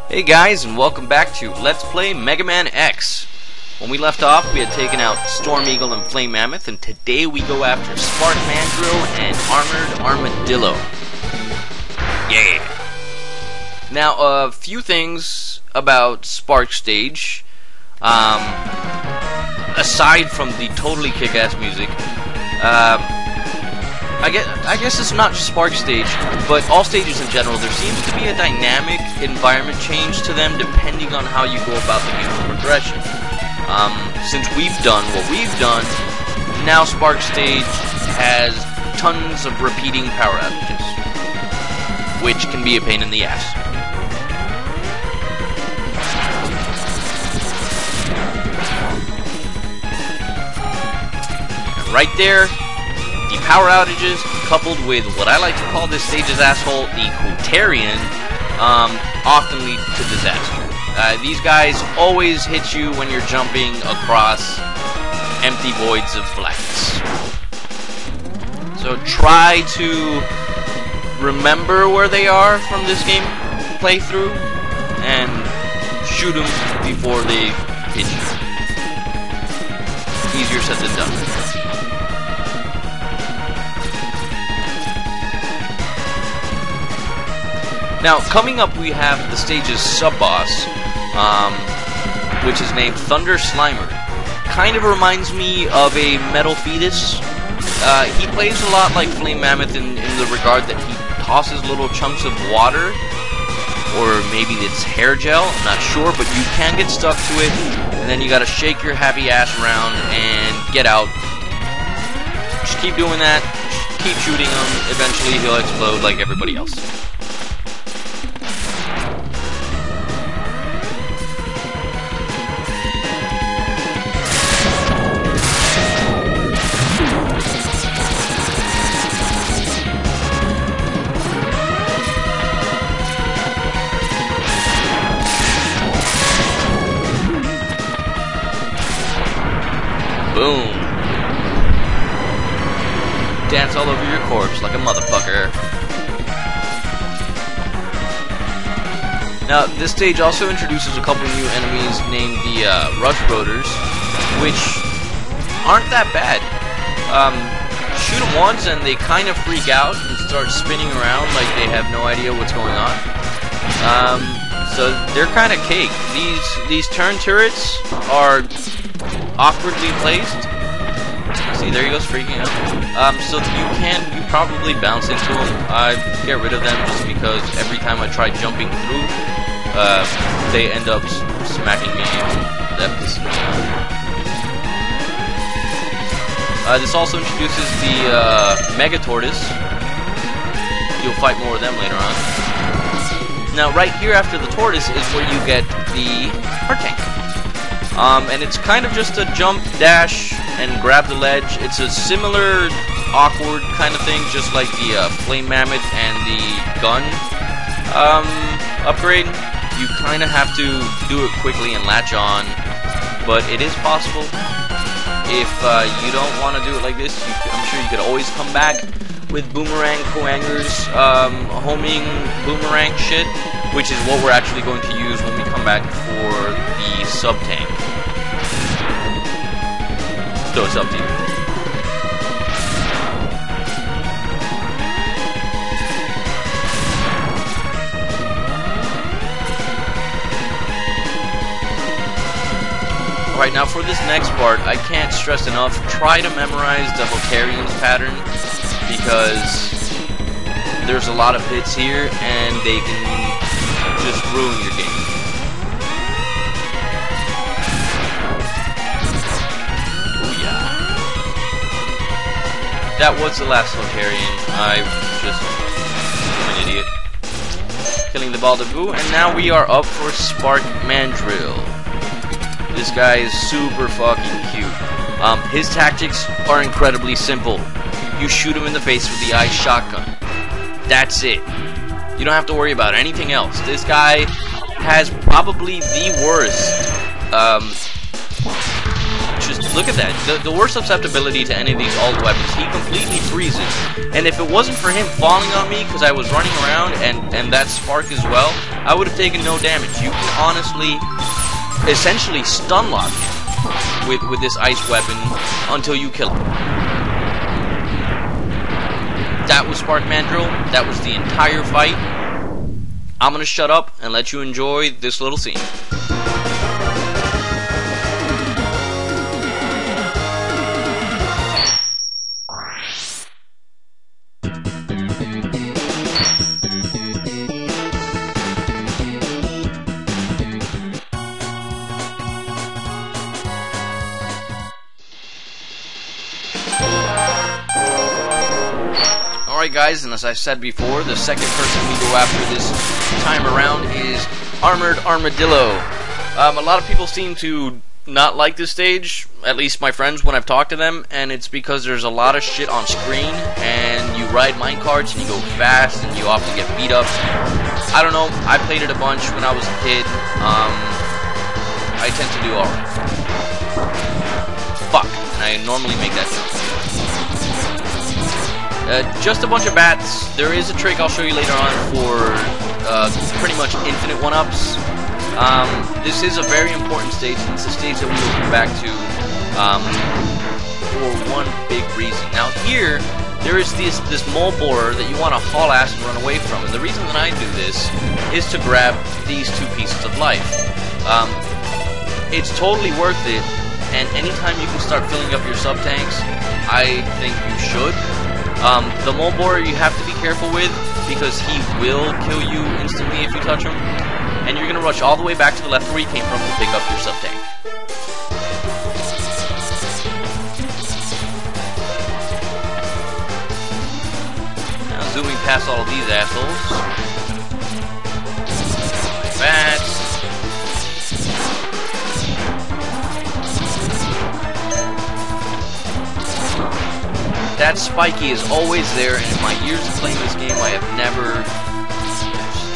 Hey guys, and welcome back to Let's Play Mega Man X. When we left off, we had taken out Storm Eagle and Flame Mammoth, and today we go after Spark Mandrill and Armored Armadillo. Yeah! Now, a few things about Spark Stage. Aside from the totally kick-ass music, I guess it's not just Spark Stage, but all stages in general, there seems to be a dynamic environment change to them depending on how you go about the game's progression. Since we've done what we've done, now Spark Stage has tons of repeating power outages, which can be a pain in the ass. And right there, the power outages, coupled with what I like to call this stage's asshole, the Quotarian, often lead to disaster. These guys always hit you when you're jumping across empty voids of blackness. So try to remember where they are from this game playthrough, and shoot them before they hit you. Easier said than done. Now, coming up, we have the stage's sub-boss, which is named Thunder Slimer. Kind of reminds me of a metal fetus. He plays a lot like Flame Mammoth in the regard that he tosses little chunks of water, or maybe it's hair gel, I'm not sure, but you can get stuck to it, and then you gotta shake your happy ass around and get out. Just keep doing that, just keep shooting him, eventually he'll explode like everybody else. Boom. Dance all over your corpse like a motherfucker. Now, this stage also introduces a couple new enemies named the Rush Roaders, which aren't that bad. Shoot them once and they kind of freak out and start spinning around like they have no idea what's going on. So they're kind of cake. These turn turrets are awkwardly placed. See, there he goes, freaking out. So you probably bounce into them. I get rid of them just because every time I try jumping through, they end up smacking me. That pisses me off. This also introduces the Mega Tortoise. You'll fight more of them later on. Now, right here after the Tortoise is where you get the Heart Tank. And it's kind of just a jump, dash, and grab the ledge. It's a similar awkward kind of thing, just like the Flame Mammoth and the gun upgrade. You kind of have to do it quickly and latch on, but it is possible. If you don't want to do it like this, I'm sure you could always come back with boomerang coangers, homing boomerang shit, which is what we're actually going to use when we come back for the sub-tank. So it's up to you. Alright, now for this next part, I can't stress enough, try to memorize the Quotarian's pattern, because there's a lot of hits here, and they can just ruin your game. Oh yeah. That was the last Quotarian. I'm just an idiot. Killing the Baldabu, and now we are up for Spark Mandrill. This guy is super fucking cute. His tactics are incredibly simple. You shoot him in the face with the ice shotgun. That's it. You don't have to worry about anything else. This guy has probably the worst just look at that. The worst susceptibility to any of these alt weapons, he completely freezes. And if it wasn't for him falling on me because I was running around and that spark as well, I would have taken no damage. You can honestly, essentially stun lock him with this ice weapon until you kill him. That was Spark Mandrill. That was the entire fight. I'm gonna shut up and let you enjoy this little scene. Alright guys, and as I said before, the second person we go after this time around is Armored Armadillo. A lot of people seem to not like this stage, at least my friends when I've talked to them, and it's because there's a lot of shit on screen, and you ride minecarts and you go fast, and you often get beat up. I don't know, I played it a bunch when I was a kid. I tend to do alright. Fuck, and I normally make that jump. Just a bunch of bats. There is a trick I'll show you later on for pretty much infinite one-ups. This is a very important stage, and it's a stage that we will come back to for one big reason. Now here, there is this mole borer that you want to haul ass and run away from, and the reason that I do this is to grab these two pieces of life. It's totally worth it, and anytime you can start filling up your sub-tanks, I think you should. The mole borer you have to be careful with because he will kill you instantly if you touch him, and you're gonna rush all the way back to the left where you came from to pick up your sub-tank. Now zooming past all of these assholes. Bats. That spiky is always there, and in my years of playing this game, I have never...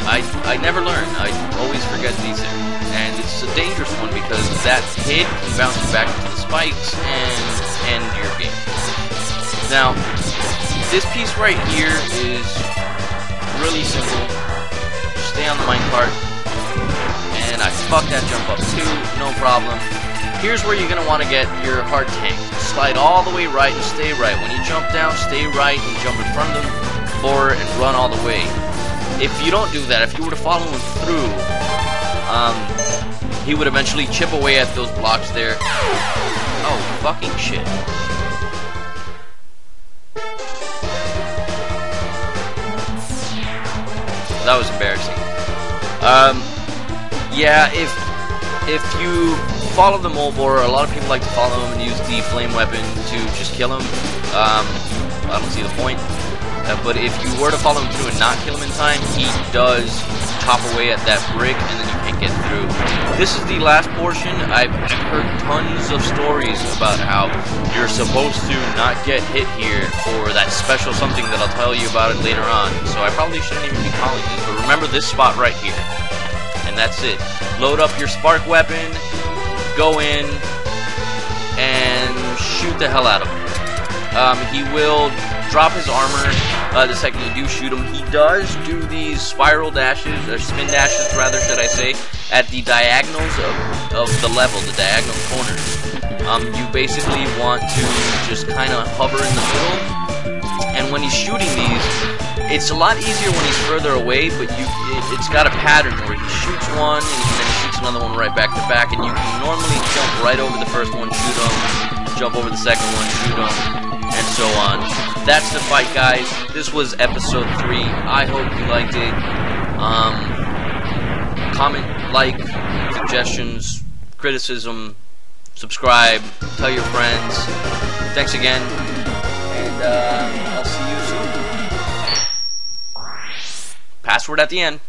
I never learn. I always forget these things. And it's a dangerous one because that hit can bounce you back into the spikes and end your game. Now, this piece right here is really simple. Stay on the minecart. And I fucked that jump up too, no problem. Here's where you're going to want to get your hard tank. Slide all the way right and stay right. When you jump down, stay right and jump in front of the borer and run all the way. If you don't do that, if you were to follow him through, he would eventually chip away at those blocks there. Oh, fucking shit. That was embarrassing. Yeah, if you follow the mole borer, a lot of people like to follow him and use the flame weapon to just kill him. I don't see the point. But if you were to follow him through and not kill him in time, he does chop away at that brick and then you can't get through. This is the last portion. I've heard tons of stories about how you're supposed to not get hit here or that special something that I'll tell you about it later on. So I probably shouldn't even be calling this, but remember this spot right here. And that's it. Load up your spark weapon, go in, and shoot the hell out of him. He will drop his armor the second you do shoot him. He does do these spiral dashes, or spin dashes rather, should I say, at the diagonals of the level, the diagonal corners. You basically want to just kind of hover in the middle, and when he's shooting these, it's a lot easier when he's further away, but it's got a pattern where he shoots one, and then he shoots another one right back to back, and you can normally jump right over the first one, shoot him, jump over the second one, shoot him, and so on. That's the fight, guys. This was episode 3. I hope you liked it. Comment, like, suggestions, criticism, subscribe, tell your friends. Thanks again, and I'll see you soon. Password at the end.